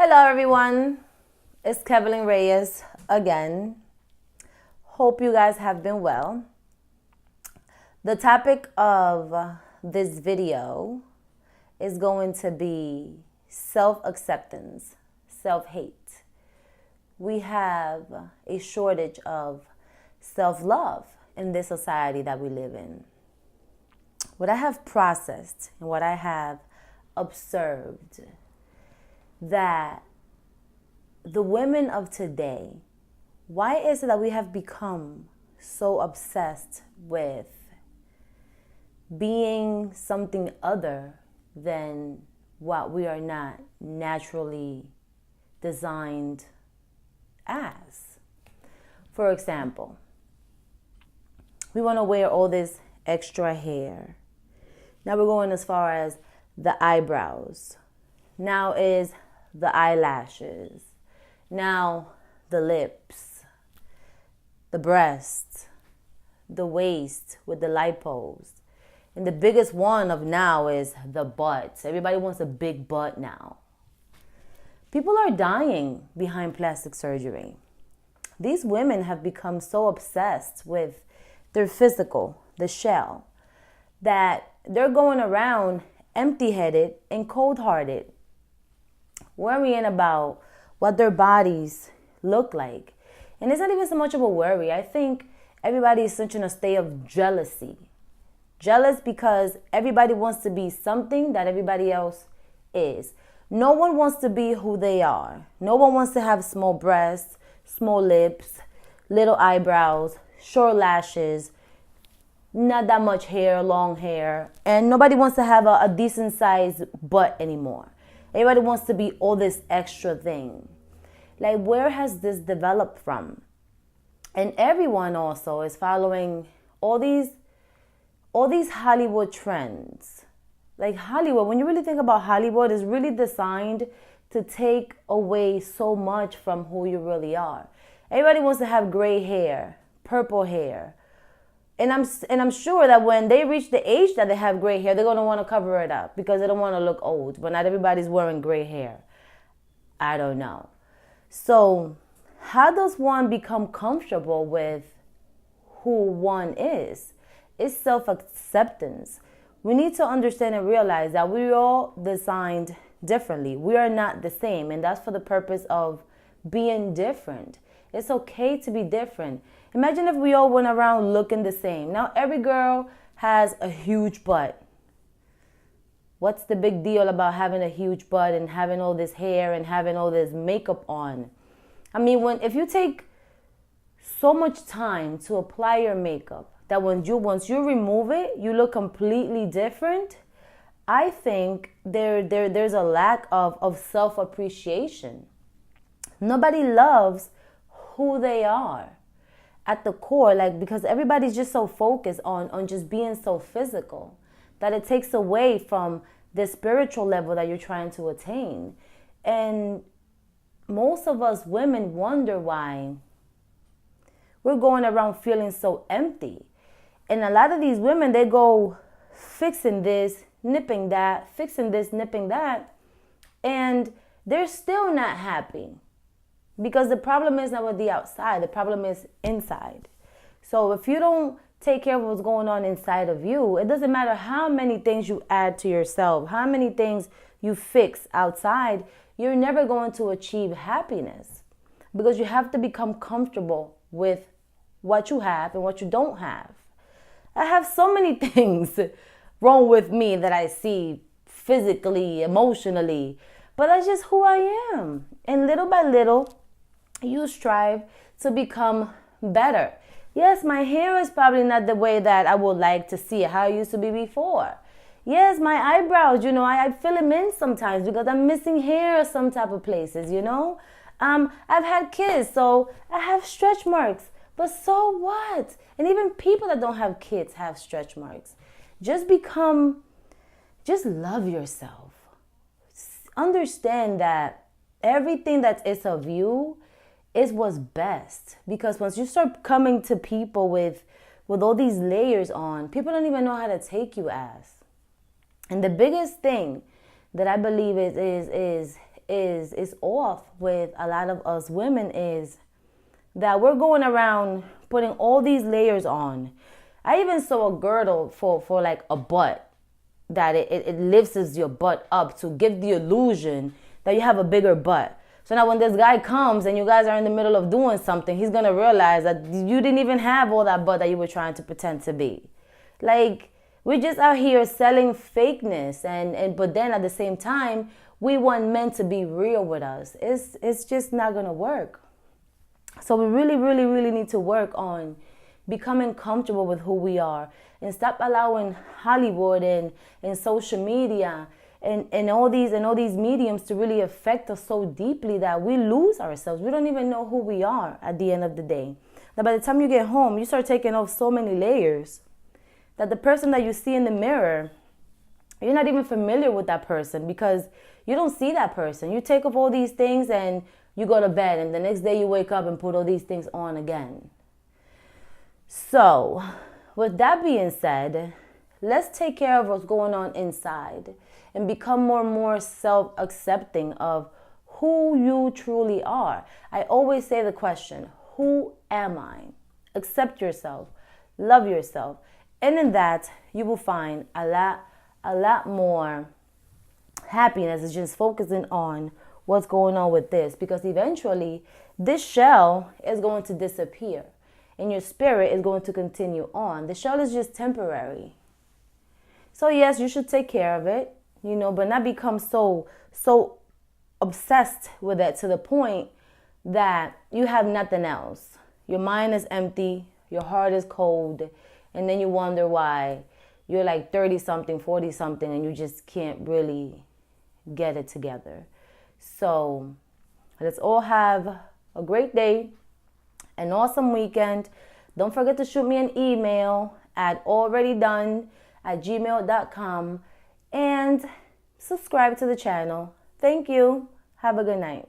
Hello, everyone. It's Kevelyn Reyes again. Hope you guys have been well. The topic of this video is going to be self-acceptance, self-hate. We have a shortage of self-love in this society that we live in. What I have processed and what I have observed, that the women of today, why is it that we have become so obsessed with being something other than what we are not naturally designed as? For example, we want to wear all this extra hair. Now we're going as far as the eyebrows. Now is the eyelashes. Now the lips, the breasts, the waist with the lipos. And the biggest one of now is the butt. Everybody wants a big butt now. People are dying behind plastic surgery. These women have become so obsessed with their physical, the shell, that they're going around empty-headed and cold-hearted, worrying about what their bodies look like. And it's not even so much of a worry. I think everybody is such in a state of jealousy. Jealous because everybody wants to be something that everybody else is. No one wants to be who they are. No one wants to have small breasts, small lips, little eyebrows, short lashes, not that much hair, long hair. And nobody wants to have a decent sized butt anymore. Everybody wants to be all this extra thing. Like, where has this developed from? And everyone also is following all these Hollywood trends. Like Hollywood, when you really think about Hollywood, is really designed to take away so much from who you really are. Everybody wants to have gray hair, purple hair. And I'm sure that when they reach the age that they have gray hair, they're going to want to cover it up because they don't want to look old. But not everybody's wearing gray hair. I don't know. So how does one become comfortable with who one is? It's self-acceptance. We need to understand and realize that we're all designed differently. We are not the same. And that's for the purpose of being different. It's okay to be different. Imagine if we all went around looking the same. Now every girl has a huge butt. What's the big deal about having a huge butt and having all this hair and having all this makeup on? I mean, if you take so much time to apply your makeup that once you remove it, you look completely different, I think there's a lack of self-appreciation. Nobody loves who they are at the core, like, because everybody's just so focused on just being so physical that it takes away from the spiritual level that you're trying to attain. And most of us women wonder why we're going around feeling so empty. And a lot of these women, they go fixing this, nipping that, fixing this, nipping that, and they're still not happy. Because the problem is not with the outside, the problem is inside. So if you don't take care of what's going on inside of you, it doesn't matter how many things you add to yourself, how many things you fix outside, you're never going to achieve happiness. Because you have to become comfortable with what you have and what you don't have. I have so many things wrong with me that I see physically, emotionally, but that's just who I am. And little by little, you strive to become better. Yes, my hair is probably not the way that I would like to see it, how it used to be before. Yes, my eyebrows, I fill them in sometimes because I'm missing hair some type of places, I've had kids, so I have stretch marks. But so what? And even people that don't have kids have stretch marks. Just love yourself. Understand that everything that is of you is what's best. Because once you start coming to people with all these layers on, people don't even know how to take you as. And the biggest thing that I believe is is off with a lot of us women is that we're going around putting all these layers on. I even saw a girdle for like a butt, that it lifts your butt up to give the illusion that you have a bigger butt. So now when this guy comes and you guys are in the middle of doing something, he's going to realize that you didn't even have all that butt that you were trying to pretend to be. Like, we're just out here selling fakeness, but then at the same time, we want men to be real with us. It's just not going to work. So we really, really, really need to work on becoming comfortable with who we are and stop allowing Hollywood and social media and all these mediums to really affect us so deeply that we lose ourselves. We don't even know who we are at the end of the day. Now, by the time you get home, you start taking off so many layers that the person that you see in the mirror, you're not even familiar with that person because you don't see that person. You take off all these things and you go to bed, and the next day you wake up and put all these things on again. So, with that being said, let's take care of what's going on inside and become more and more self-accepting of who you truly are. I always say the question, who am I? Accept yourself, love yourself, and in that you will find a lot more happiness. Is just focusing on what's going on with this, because eventually this shell is going to disappear and your spirit is going to continue on. The shell is just temporary. So yes, you should take care of it, but not become so obsessed with it to the point that you have nothing else. Your mind is empty, your heart is cold, and then you wonder why you're like 30 something, 40 something, and you just can't really get it together. So let's all have a great day, an awesome weekend. Don't forget to shoot me an email at alreadydone@gmail.com and subscribe to the channel. Thank you. Have a good night.